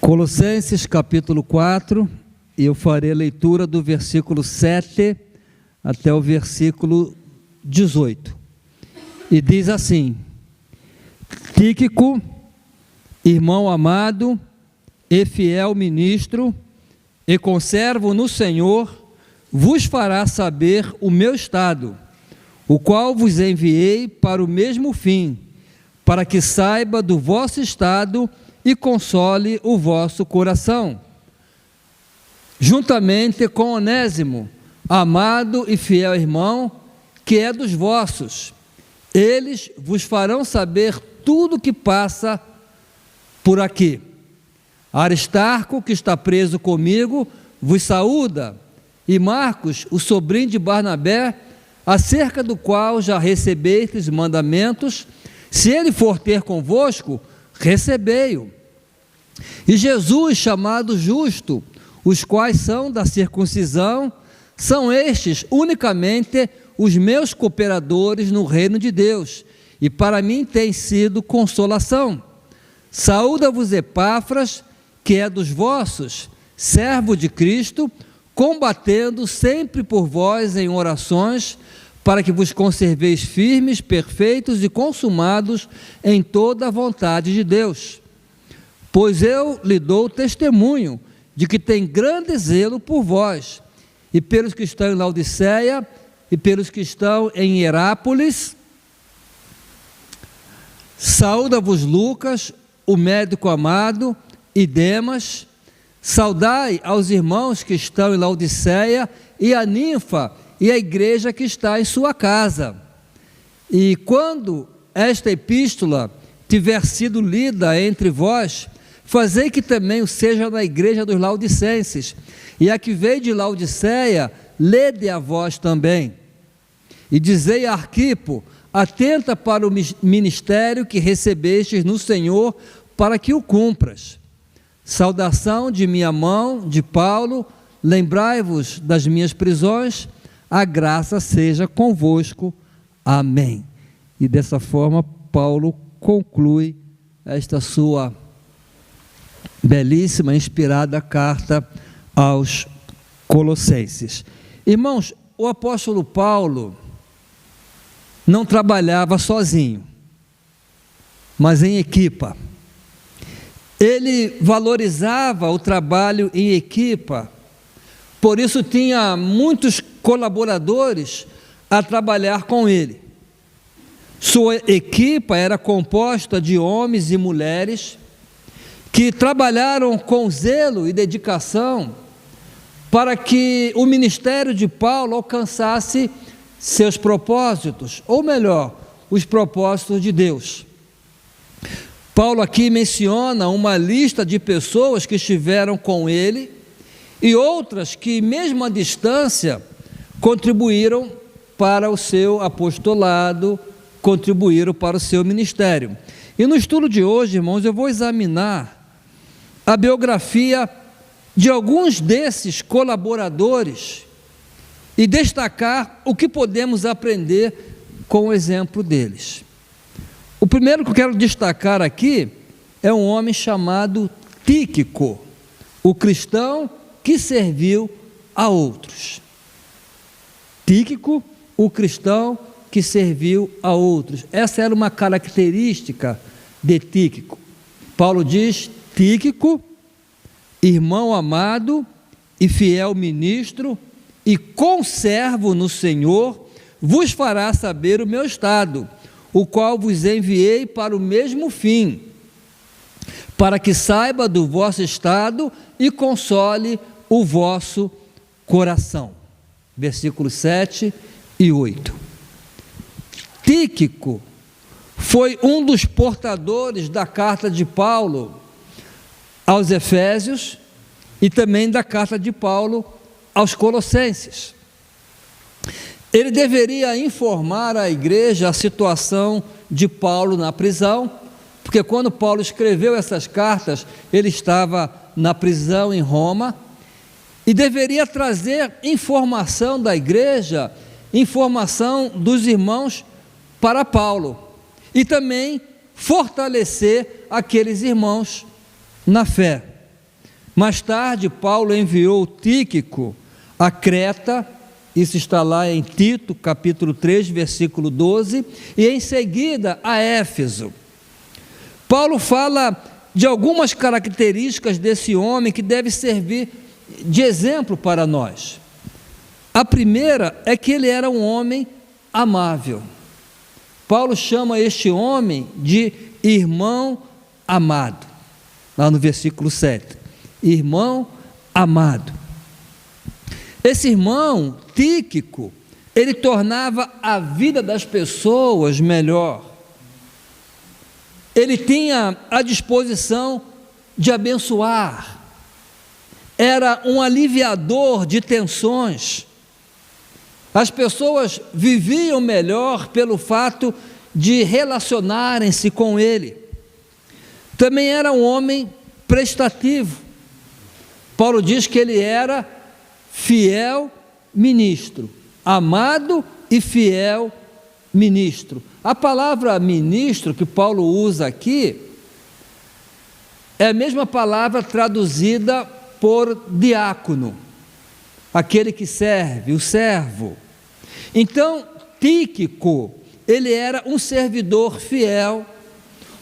Colossenses capítulo 4, e eu farei a leitura do versículo 7 até o versículo 18. E diz assim: Tíquico, irmão amado e fiel ministro, e conservo no Senhor, vos fará saber o meu estado, o qual vos enviei para o mesmo fim, para que saiba do vosso estado e console o vosso coração, juntamente com Onésimo, amado e fiel irmão, que é dos vossos. Eles vos farão saber tudo o que passa por aqui. Aristarco, que está preso comigo, vos saúda, e Marcos, o sobrinho de Barnabé, acerca do qual já recebestes mandamentos. Se ele for ter convosco, recebei-o. E Jesus, chamado Justo, os quais são da circuncisão, são estes unicamente os meus cooperadores no reino de Deus, e para mim tem sido consolação. Saúda-vos Epáfras, que é dos vossos, servo de Cristo, combatendo sempre por vós em orações, para que vos conserveis firmes, perfeitos e consumados em toda a vontade de Deus. Pois eu lhe dou testemunho de que tem grande zelo por vós, e pelos que estão em Laodiceia, e pelos que estão em Hierápolis. Saúda-vos Lucas, o médico amado, e Demas. Saudai aos irmãos que estão em Laodiceia, e a Ninfa, e a igreja que está em sua casa. E quando esta epístola tiver sido lida entre vós, fazei que também o seja na igreja dos Laodicenses, e a que veio de Laodiceia, lede a vós também. E dizei a Arquipo: atenta para o ministério que recebestes no Senhor, para que o cumpras. Saudação de minha mão, de Paulo. Lembrai-vos das minhas prisões. A graça seja convosco. Amém. E dessa forma Paulo conclui esta sua belíssima, inspirada carta aos Colossenses. Irmãos, o apóstolo Paulo não trabalhava sozinho, mas em equipa. Ele valorizava o trabalho em equipa, por isso tinha muitos colaboradores a trabalhar com ele. Sua equipa era composta de homens e mulheres que trabalharam com zelo e dedicação para que o ministério de Paulo alcançasse seus propósitos, ou melhor, os propósitos de Deus. Paulo aqui menciona uma lista de pessoas que estiveram com ele e outras que, mesmo à distância, contribuíram para o seu apostolado, contribuíram para o seu ministério. E no estudo de hoje, irmãos, eu vou examinar a biografia de alguns desses colaboradores e destacar o que podemos aprender com o exemplo deles. O primeiro que eu quero destacar aqui é um homem chamado Tíquico, o cristão que serviu a outros. Tíquico, o cristão que serviu a outros. Essa era uma característica de Tíquico. Paulo diz: Tíquico, irmão amado e fiel ministro, e conservo no Senhor, vos fará saber o meu estado, o qual vos enviei para o mesmo fim, para que saiba do vosso estado e console o vosso coração. Versículos 7 e 8. Tíquico foi um dos portadores da carta de Paulo aos Efésios e também da carta de Paulo aos Colossenses. Ele deveria informar à igreja a situação de Paulo na prisão, porque quando Paulo escreveu essas cartas, ele estava na prisão em Roma, e deveria trazer informação da igreja, informação dos irmãos para Paulo, e também fortalecer aqueles irmãos na fé. Mais tarde, Paulo enviou Tíquico a Creta, isso está lá em Tito, capítulo 3, versículo 12, e em seguida a Éfeso. Paulo fala de algumas características desse homem que deve servir de exemplo para nós. A primeira é que ele era um homem amável. Paulo chama este homem de irmão amado, lá no versículo 7. Irmão amado. Esse irmão, Tíquico, ele tornava a vida das pessoas melhor. Ele tinha a disposição de abençoar. Era um aliviador de tensões. As pessoas viviam melhor pelo fato de relacionarem-se com ele. Também era um homem prestativo. Paulo diz que ele era fiel ministro, amado e fiel ministro. A palavra ministro que Paulo usa aqui é a mesma palavra traduzida por diácono, aquele que serve, o servo. Então, Tíquico, ele era um servidor fiel,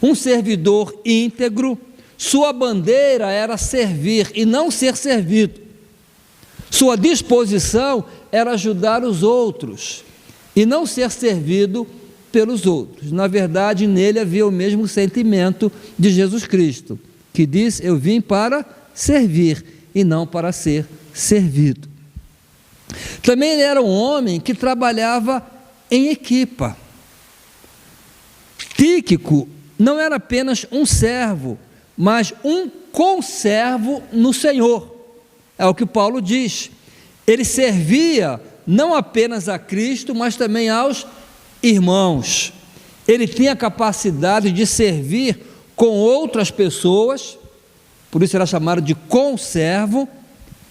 um servidor íntegro. Sua bandeira era servir e não ser servido. Sua disposição era ajudar os outros e não ser servido pelos outros. Na verdade, nele havia o mesmo sentimento de Jesus Cristo, que diz: eu vim para servir e não para ser servido. Também ele era um homem que trabalhava em equipa. Tíquico não era apenas um servo, mas um conservo no Senhor. É o que Paulo diz. Ele servia não apenas a Cristo, mas também aos irmãos. Ele tinha a capacidade de servir com outras pessoas, por isso era chamado de conservo,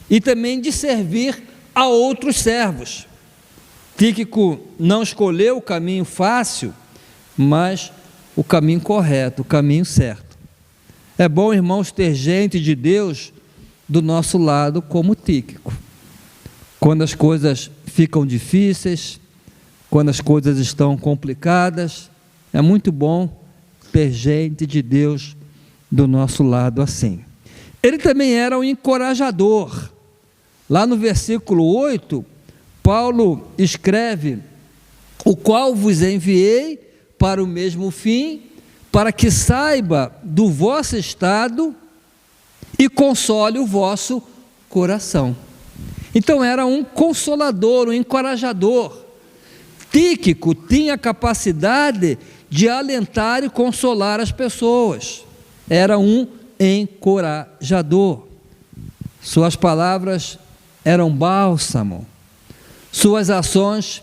e também de servir a outros servos. Tíquico não escolheu o caminho fácil, mas o caminho correto, o caminho certo. É bom, irmãos, ter gente de Deus do nosso lado como Tíquico. Quando as coisas ficam difíceis, quando as coisas estão complicadas, é muito bom ter gente de Deus do nosso lado assim. Ele também era um encorajador. Lá no versículo 8, Paulo escreve: o qual vos enviei para o mesmo fim, para que saiba do vosso estado e console o vosso coração. Então era um consolador, um encorajador. Tíquico tinha a capacidade de alentar e consolar as pessoas. Era um encorajador. Suas palavras eram bálsamo, suas ações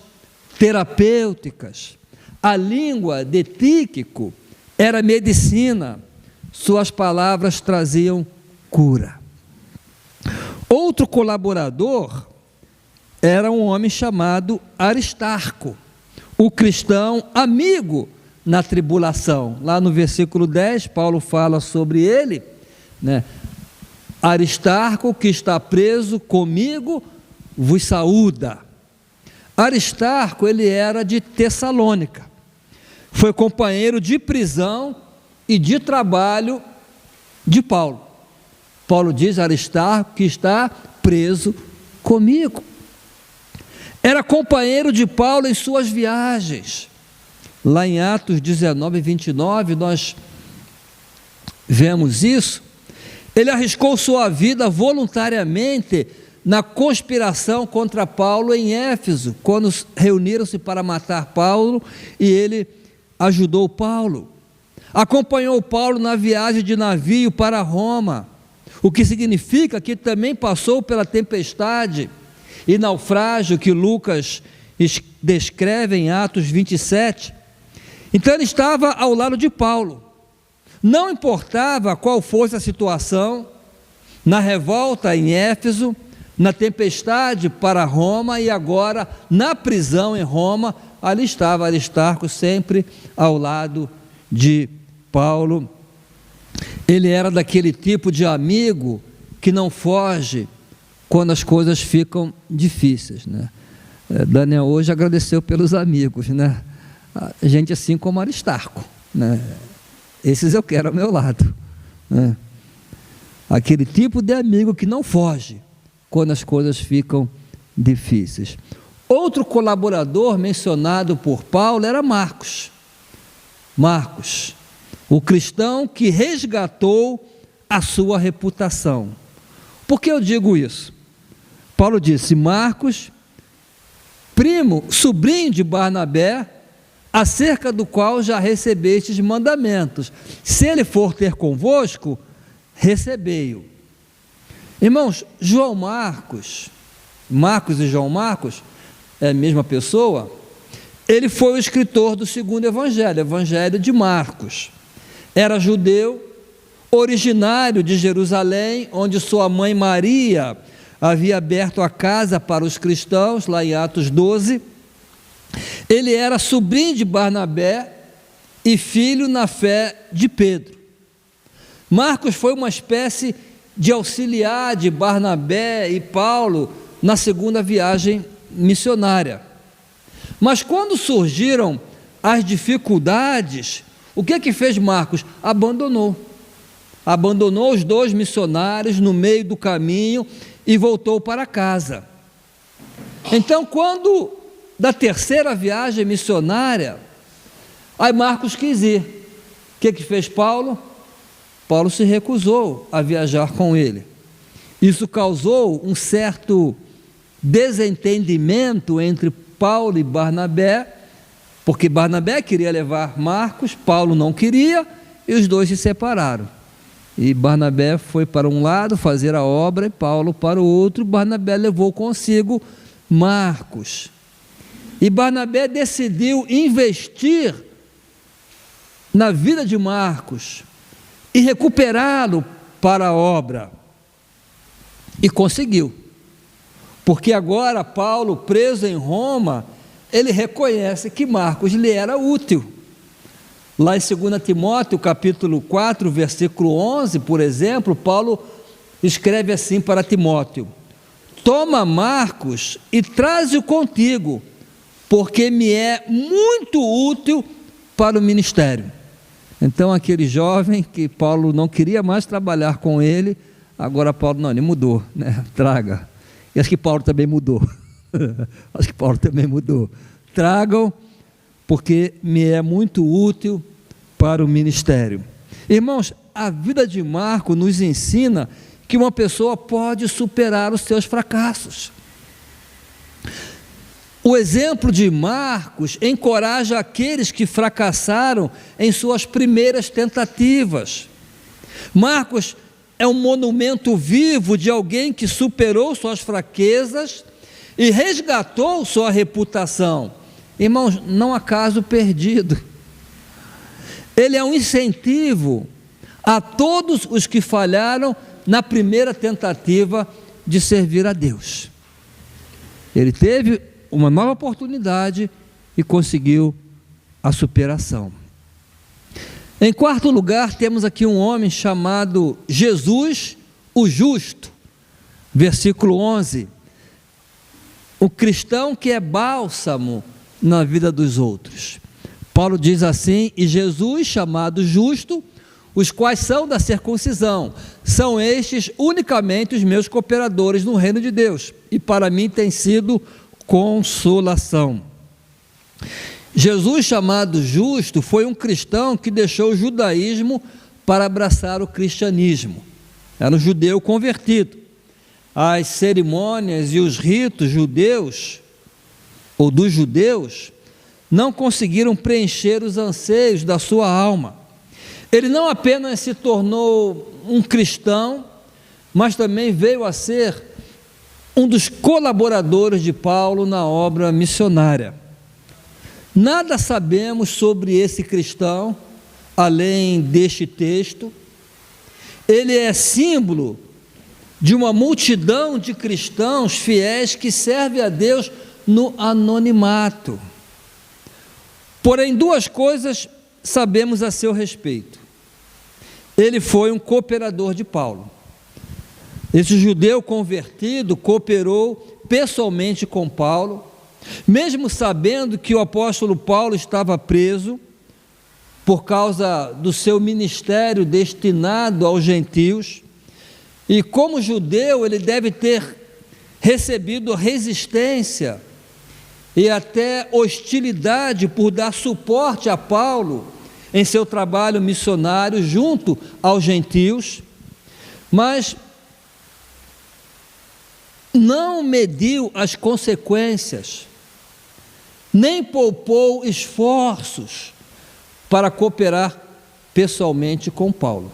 terapêuticas. A língua de Tíquico era medicina, suas palavras traziam cura. Outro colaborador era um homem chamado Aristarco, o cristão amigo na tribulação. Lá no versículo 10, Paulo fala sobre ele, né? Aristarco, que está preso comigo, vos saúda. Aristarco, ele era de Tessalônica, foi companheiro de prisão e de trabalho de Paulo. Paulo diz: Aristarco, que está preso comigo. Era companheiro de Paulo em suas viagens. Lá em Atos 19, 29, nós vemos isso. Ele arriscou sua vida voluntariamente na conspiração contra Paulo em Éfeso, quando reuniram-se para matar Paulo, e ele ajudou Paulo. Acompanhou Paulo na viagem de navio para Roma, o que significa que também passou pela tempestade e naufrágio que Lucas descreve em Atos 27. Então ele estava ao lado de Paulo. Não importava qual fosse a situação, na revolta em Éfeso, na tempestade para Roma e agora na prisão em Roma, ali estava Aristarco sempre ao lado de Paulo. Ele era daquele tipo de amigo que não foge quando as coisas ficam difíceis, né? Daniel hoje agradeceu pelos amigos, né? Gente assim como Aristarco, né? Esses eu quero ao meu lado, né? Aquele tipo de amigo que não foge quando as coisas ficam difíceis. Outro colaborador mencionado por Paulo era Marcos. Marcos, o cristão que resgatou a sua reputação. Por que eu digo isso? Paulo disse: Marcos, primo, sobrinho de Barnabé, acerca do qual já recebestes mandamentos. Se ele for ter convosco, recebei-o. Irmãos, João Marcos e João Marcos é a mesma pessoa. Ele foi o escritor do segundo evangelho, Evangelho de Marcos. Era judeu, originário de Jerusalém, onde sua mãe Maria havia aberto a casa para os cristãos, lá em Atos 12. Ele era sobrinho de Barnabé e filho na fé de Pedro. Marcos foi uma espécie de auxiliar de Barnabé e Paulo na segunda viagem missionária. Mas quando surgiram as dificuldades, o que fez Marcos? Abandonou os dois missionários no meio do caminho e voltou para casa. Então, quando da terceira viagem missionária, aí Marcos quis ir. O que fez Paulo? Paulo se recusou a viajar com ele. Isso causou um certo desentendimento entre Paulo e Barnabé, porque Barnabé queria levar Marcos, Paulo não queria, e os dois se separaram. E Barnabé foi para um lado fazer a obra e Paulo para o outro. Barnabé levou consigo Marcos. E Barnabé decidiu investir na vida de Marcos e recuperá-lo para a obra. E conseguiu. Porque agora Paulo, preso em Roma, ele reconhece que Marcos lhe era útil. Lá em 2 Timóteo, capítulo 4, versículo 11, por exemplo, Paulo escreve assim para Timóteo: toma Marcos e traze-o contigo, porque me é muito útil para o ministério. Então aquele jovem que Paulo não queria mais trabalhar com ele, agora Paulo, não, ele mudou, né? Traga. E acho que Paulo também mudou. Tragam, porque me é muito útil para o ministério. Irmãos, a vida de Marcos nos ensina que uma pessoa pode superar os seus fracassos. O exemplo de Marcos encoraja aqueles que fracassaram em suas primeiras tentativas. Marcos é um monumento vivo de alguém que superou suas fraquezas e resgatou sua reputação. Irmãos, não há caso perdido. Ele é um incentivo a todos os que falharam na primeira tentativa de servir a Deus. Ele teve uma nova oportunidade e conseguiu a superação. Em quarto lugar, temos aqui um homem chamado Jesus, o Justo. Versículo 11. O cristão que é bálsamo na vida dos outros. Paulo diz assim: e Jesus, chamado Justo, os quais são da circuncisão, são estes unicamente os meus cooperadores no reino de Deus, e para mim tem sido consolação. Jesus, chamado Justo, foi um cristão que deixou o judaísmo para abraçar o cristianismo. Era um judeu convertido. As cerimônias e os ritos judeus, ou dos judeus, não conseguiram preencher os anseios da sua alma. Ele não apenas se tornou um cristão, mas também veio a ser um dos colaboradores de Paulo na obra missionária. Nada sabemos sobre esse cristão, além deste texto. Ele é símbolo de uma multidão de cristãos fiéis que servem a Deus no anonimato. Porém, duas coisas sabemos a seu respeito. Ele foi um cooperador de Paulo. Esse judeu convertido cooperou pessoalmente com Paulo, mesmo sabendo que o apóstolo Paulo estava preso por causa do seu ministério destinado aos gentios, e como judeu ele deve ter recebido resistência e até hostilidade por dar suporte a Paulo em seu trabalho missionário junto aos gentios, mas não mediu as consequências, nem poupou esforços para cooperar pessoalmente com Paulo.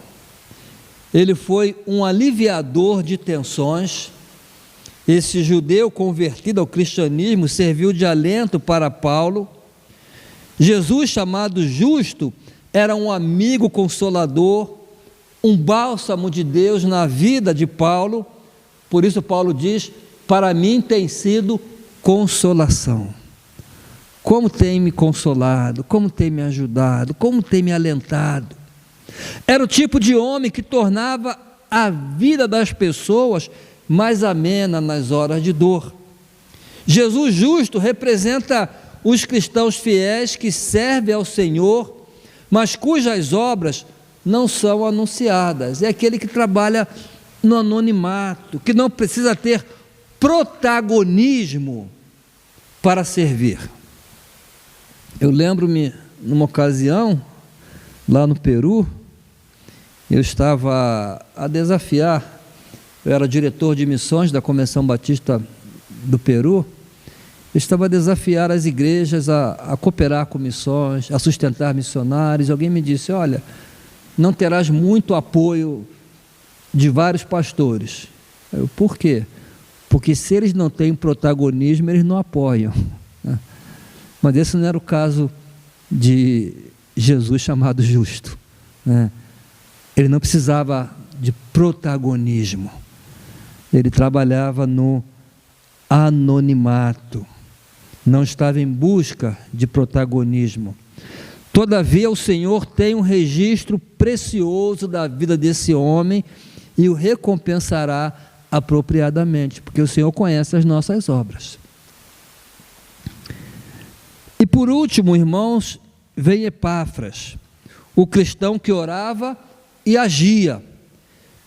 Ele foi um aliviador de tensões. Esse judeu convertido ao cristianismo serviu de alento para Paulo. Jesus, chamado Justo, era um amigo consolador, um bálsamo de Deus na vida de Paulo. Por isso Paulo diz: para mim tem sido consolação. Como tem me consolado, como tem me ajudado, como tem me alentado. Era o tipo de homem que tornava a vida das pessoas mais amena nas horas de dor. Jesus justo representa os cristãos fiéis que servem ao Senhor, mas cujas obras não são anunciadas. É aquele que trabalha no anonimato, que não precisa ter protagonismo para servir. Eu lembro-me, numa ocasião, lá no Peru, eu estava a desafiar, eu era diretor de missões da Convenção Batista do Peru, eu estava a desafiar as igrejas a cooperar com missões, a sustentar missionários. Alguém me disse: olha, não terás muito apoio de vários pastores. Eu: por quê? Porque se eles não têm protagonismo, eles não apoiam. Mas esse não era o caso de Jesus, chamado Justo, né? Ele não precisava de protagonismo, ele trabalhava no anonimato, não estava em busca de protagonismo. Todavia o Senhor tem um registro precioso da vida desse homem e o recompensará apropriadamente, porque o Senhor conhece as nossas obras. E por último, irmãos, vem Epáfras, o cristão que orava e agia.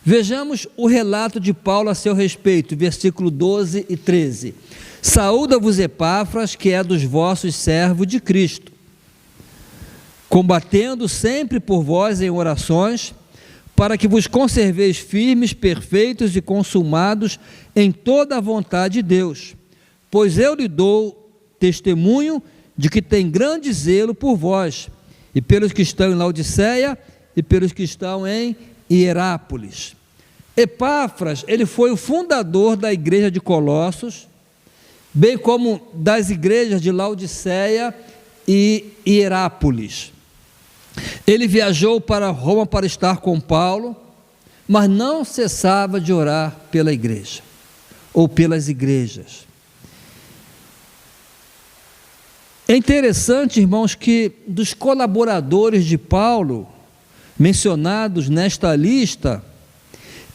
Vejamos o relato de Paulo a seu respeito, versículo 12 e 13. Saúda-vos Epáfras, que é dos vossos servos de Cristo, combatendo sempre por vós em orações, para que vos conserveis firmes, perfeitos e consumados em toda a vontade de Deus, pois eu lhe dou testemunho de que tem grande zelo por vós, e pelos que estão em Laodiceia, e pelos que estão em Hierápolis. Epáfras, ele foi o fundador da igreja de Colossos, bem como das igrejas de Laodiceia e Hierápolis. Ele viajou para Roma para estar com Paulo, mas não cessava de orar pela igreja, ou pelas igrejas. É interessante, irmãos, que dos colaboradores de Paulo, mencionados nesta lista,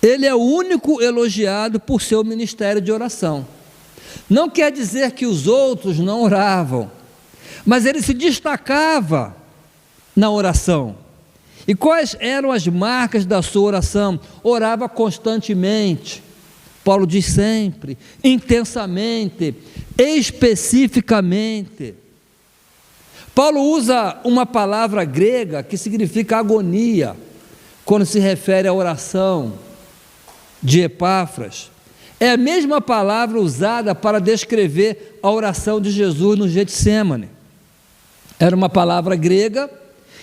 ele é o único elogiado por seu ministério de oração. Não quer dizer que os outros não oravam, mas ele se destacava na oração. E quais eram as marcas da sua oração? Orava constantemente, Paulo diz sempre, intensamente, especificamente. Paulo usa uma palavra grega que significa agonia, quando se refere à oração de Epáfras. É a mesma palavra usada para descrever a oração de Jesus no Getsêmani. Era uma palavra grega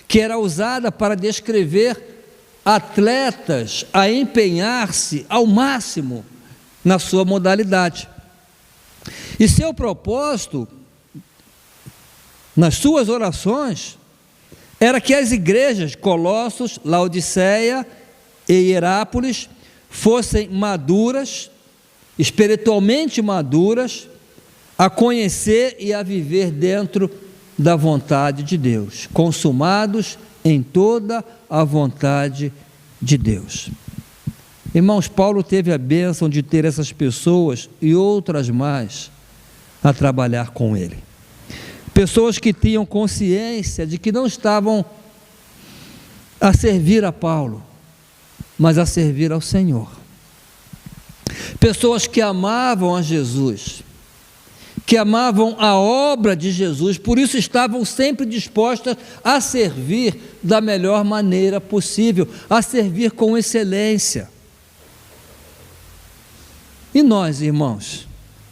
que era usada para descrever atletas a empenhar-se ao máximo na sua modalidade. E seu propósito nas suas orações era que as igrejas Colossos, Laodiceia e Hierápolis fossem maduras, espiritualmente maduras, a conhecer e a viver dentro da vontade de Deus, consumados em toda a vontade de Deus. Irmãos, Paulo teve a bênção de ter essas pessoas e outras mais a trabalhar com ele. Pessoas que tinham consciência de que não estavam a servir a Paulo, mas a servir ao Senhor. Pessoas que amavam a Jesus, que amavam a obra de Jesus, por isso estavam sempre dispostas a servir da melhor maneira possível, a servir com excelência. E nós, irmãos,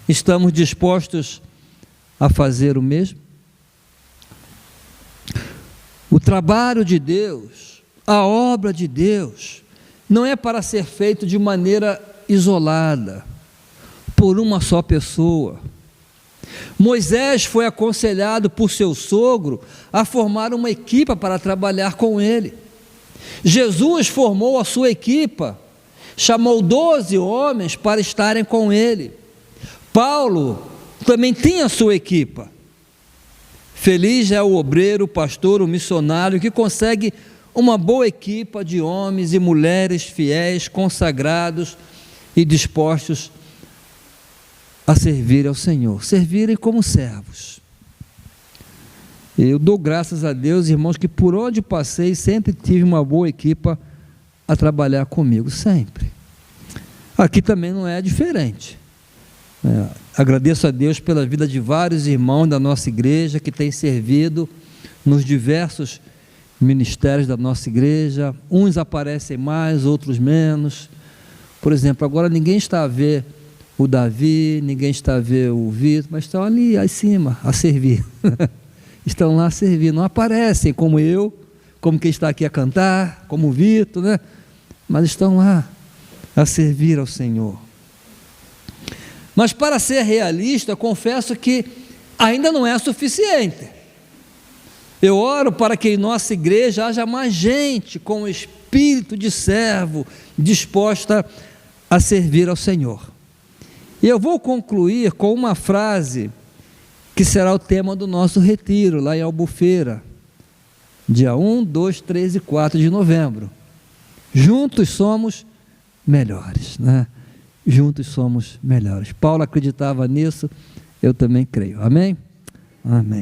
estamos dispostos a fazer o mesmo? O trabalho de Deus, a obra de Deus, não é para ser feito de maneira isolada, por uma só pessoa. Moisés foi aconselhado por seu sogro a formar uma equipa para trabalhar com ele. Jesus formou a sua equipa, chamou 12 homens para estarem com ele. Paulo também tinha a sua equipa. Feliz é o obreiro, o pastor, o missionário que consegue uma boa equipa de homens e mulheres fiéis, consagrados e dispostos a servir ao Senhor, servirem como servos. Eu dou graças a Deus, irmãos, que por onde passei sempre tive uma boa equipa a trabalhar comigo, sempre. Aqui também não é diferente. Agradeço a Deus pela vida de vários irmãos da nossa igreja que têm servido nos diversos ministérios da nossa igreja. Uns aparecem mais, outros menos. Por exemplo, agora ninguém está a ver o Davi, ninguém está a ver o Vitor, mas estão ali acima a servir. Estão lá a servir, não aparecem como eu, como quem está aqui a cantar, como o Vitor, né? Mas estão lá a servir ao Senhor. Mas para ser realista, confesso que ainda não é suficiente. Eu oro para que em nossa igreja haja mais gente com o espírito de servo, disposta a servir ao Senhor. E eu vou concluir com uma frase que será o tema do nosso retiro, lá em Albufeira, dia 1, 2, 3 e 4 de novembro. Juntos somos melhores, né? Juntos somos melhores. Paulo acreditava nisso, eu também creio. Amém? Amém.